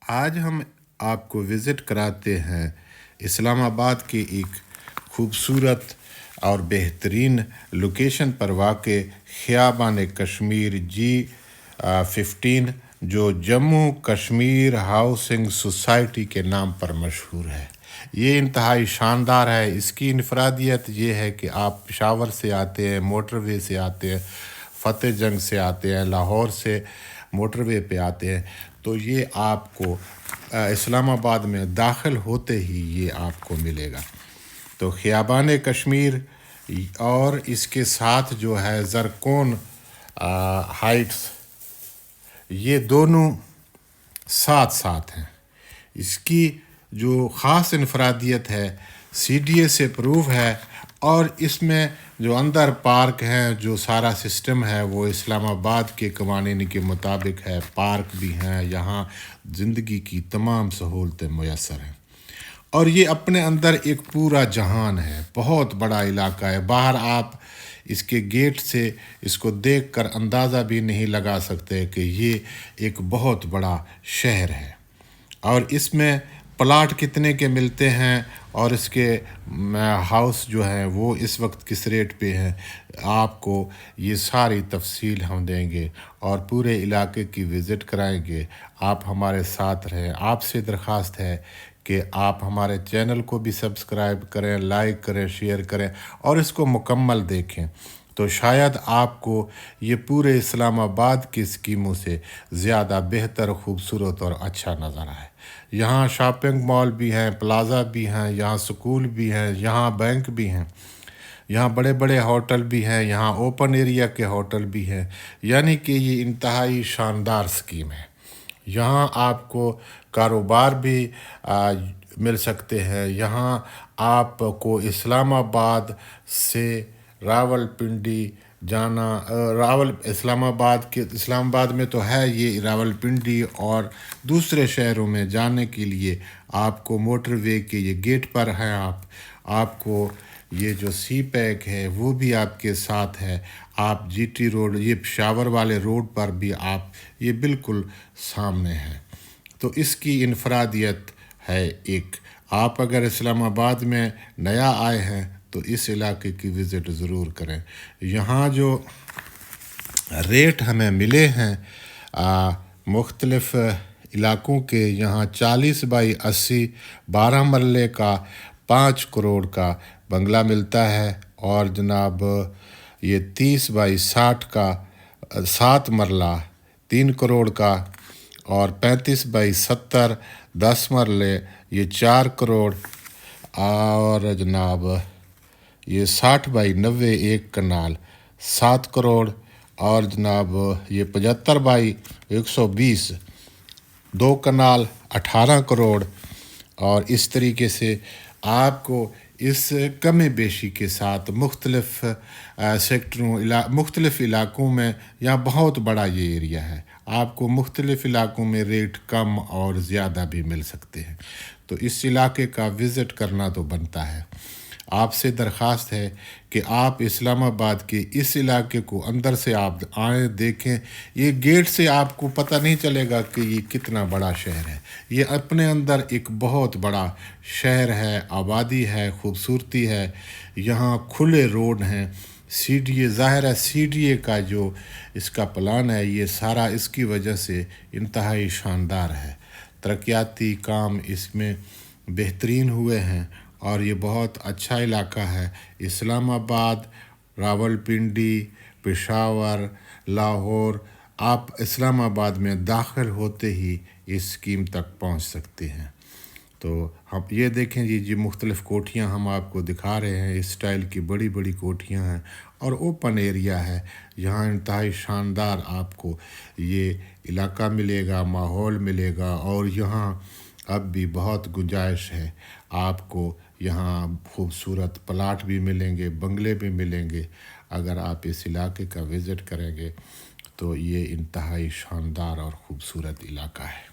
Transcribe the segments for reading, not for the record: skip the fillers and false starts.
آج ہم آپ کو وزٹ کراتے ہیں اسلام آباد کی ایک خوبصورت اور بہترین لوکیشن پر واقع خیابان کشمیر G15 جو جموں کشمیر ہاؤسنگ سوسائٹی کے نام پر مشہور ہے۔ یہ انتہائی شاندار ہے۔ اس کی انفرادیت یہ ہے کہ آپ پشاور سے آتے ہیں، موٹر وے سے آتے ہیں، فتح جنگ سے آتے ہیں، لاہور سے موٹر وے پہ آتے ہیں تو یہ آپ کو اسلام آباد میں داخل ہوتے ہی یہ آپ کو ملے گا۔ تو خیابان کشمیر اور اس کے ساتھ جو ہے زرکون ہائٹس، یہ دونوں ساتھ ساتھ ہیں۔ اس کی جو خاص انفرادیت ہے CDA سے پروف ہے، اور اس میں جو اندر پارک ہیں، جو سارا سسٹم ہے وہ اسلام آباد کے قوانین کے مطابق ہے۔ پارک بھی ہیں، یہاں زندگی کی تمام سہولتیں میسر ہیں، اور یہ اپنے اندر ایک پورا جہان ہے۔ بہت بڑا علاقہ ہے۔ باہر آپ اس کے گیٹ سے اس کو دیکھ کر اندازہ بھی نہیں لگا سکتے کہ یہ ایک بہت بڑا شہر ہے۔ اور اس میں پلاٹ کتنے کے ملتے ہیں اور اس کے ہاؤس جو ہیں وہ اس وقت کس ریٹ پہ ہیں، آپ کو یہ ساری تفصیل ہم دیں گے اور پورے علاقے کی وزٹ کرائیں گے۔ آپ ہمارے ساتھ رہیں۔ آپ سے درخواست ہے کہ آپ ہمارے چینل کو بھی سبسکرائب کریں، لائک کریں، شیئر کریں اور اس کو مکمل دیکھیں، تو شاید آپ کو یہ پورے اسلام آباد کی اسکیموں سے زیادہ بہتر، خوبصورت اور اچھا نظر آئے۔ یہاں شاپنگ مال بھی ہیں، پلازا بھی ہیں، یہاں سکول بھی ہیں، یہاں بینک بھی ہیں، یہاں بڑے بڑے ہوٹل بھی ہیں، یہاں اوپن ایریا کے ہوٹل بھی ہیں، یعنی کہ یہ انتہائی شاندار اسکیم ہے۔ یہاں آپ کو کاروبار بھی مل سکتے ہیں۔ یہاں آپ کو اسلام آباد سے راول پنڈی جانا، اسلام آباد میں تو ہے یہ راول پنڈی، اور دوسرے شہروں میں جانے کے لیے آپ کو موٹر وے کے یہ گیٹ پر ہیں۔ آپ کو یہ جو سی پیک ہے وہ بھی آپ کے ساتھ ہے۔ آپ GT روڈ، یہ پشاور والے روڈ پر بھی آپ یہ بالکل سامنے ہے۔ تو اس کی انفرادیت ہے ایک۔ آپ اگر اسلام آباد میں نیا آئے ہیں تو اس علاقے کی وزٹ ضرور کریں۔ یہاں جو ریٹ ہمیں ملے ہیں مختلف علاقوں کے، یہاں 40x80 12 مرلے کا 5 کروڑ کا بنگلہ ملتا ہے، اور جناب یہ 30x60 کا 7 مرلہ 3 کروڑ کا، اور 35x70 10 مرلے یہ 4 کروڑ، اور جناب یہ 60x90 1 کنال 7 کروڑ، اور جناب یہ 75x120 2 کنال 18 کروڑ۔ اور اس طریقے سے آپ کو اس کمی بیشی کے ساتھ مختلف مختلف علاقوں میں، یہاں بہت بڑا یہ ایریا ہے، آپ کو مختلف علاقوں میں ریٹ کم اور زیادہ بھی مل سکتے ہیں۔ تو اس علاقے کا وزٹ کرنا تو بنتا ہے۔ آپ سے درخواست ہے کہ آپ اسلام آباد کے اس علاقے کو اندر سے آپ آئیں، دیکھیں۔ یہ گیٹ سے آپ کو پتہ نہیں چلے گا کہ یہ کتنا بڑا شہر ہے۔ یہ اپنے اندر ایک بہت بڑا شہر ہے، آبادی ہے، خوبصورتی ہے۔ یہاں کھلے روڈ ہیں۔ CDA ظاہر ہے، CDA کا جو اس کا پلان ہے یہ سارا اس کی وجہ سے انتہائی شاندار ہے۔ ترقیاتی کام اس میں بہترین ہوئے ہیں، اور یہ بہت اچھا علاقہ ہے۔ اسلام آباد، راول پنڈی، پشاور، لاہور، آپ اسلام آباد میں داخل ہوتے ہی اس اسکیم تک پہنچ سکتے ہیں۔ تو آپ یہ دیکھیں جی مختلف کوٹھیاں ہم آپ کو دکھا رہے ہیں۔ اس سٹائل کی بڑی بڑی کوٹھیاں ہیں، اور اوپن ایریا ہے۔ یہاں انتہائی شاندار آپ کو یہ علاقہ ملے گا، ماحول ملے گا، اور یہاں اب بھی بہت گنجائش ہے۔ آپ کو یہاں خوبصورت پلاٹ بھی ملیں گے، بنگلے بھی ملیں گے۔ اگر آپ اس علاقے کا وزٹ کریں گے تو یہ انتہائی شاندار اور خوبصورت علاقہ ہے۔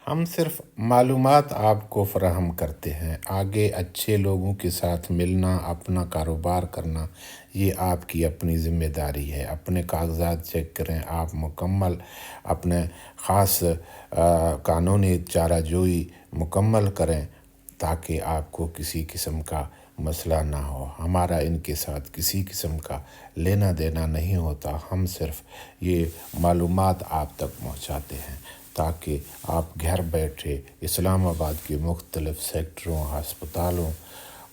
ہم صرف معلومات آپ کو فراہم کرتے ہیں، آگے اچھے لوگوں کے ساتھ ملنا، اپنا کاروبار کرنا یہ آپ کی اپنی ذمہ داری ہے۔ اپنے کاغذات چیک کریں، آپ مکمل اپنے خاص قانونی چارہ جوئی مکمل کریں تاکہ آپ کو کسی قسم کا مسئلہ نہ ہو۔ ہمارا ان کے ساتھ کسی قسم کا لینا دینا نہیں ہوتا، ہم صرف یہ معلومات آپ تک پہنچاتے ہیں تاکہ آپ گھر بیٹھے اسلام آباد کے مختلف سیکٹروں، ہسپتالوں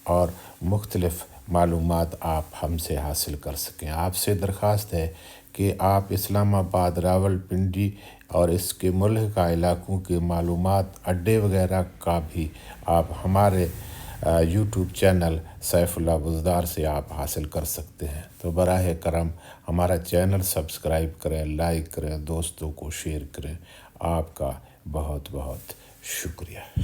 اور مختلف معلومات آپ ہم سے حاصل کر سکیں۔ آپ سے درخواست ہے کہ آپ اسلام آباد، راولپنڈی اور اس کے ملحقہ علاقوں کے معلومات اڈے وغیرہ کا بھی آپ ہمارے یوٹیوب چینل سیف اللہ بزدار سے آپ حاصل کر سکتے ہیں۔ تو براہ کرم ہمارا چینل سبسکرائب کریں، لائک کریں، دوستوں کو شیئر کریں۔ آپ کا بہت بہت شکریہ۔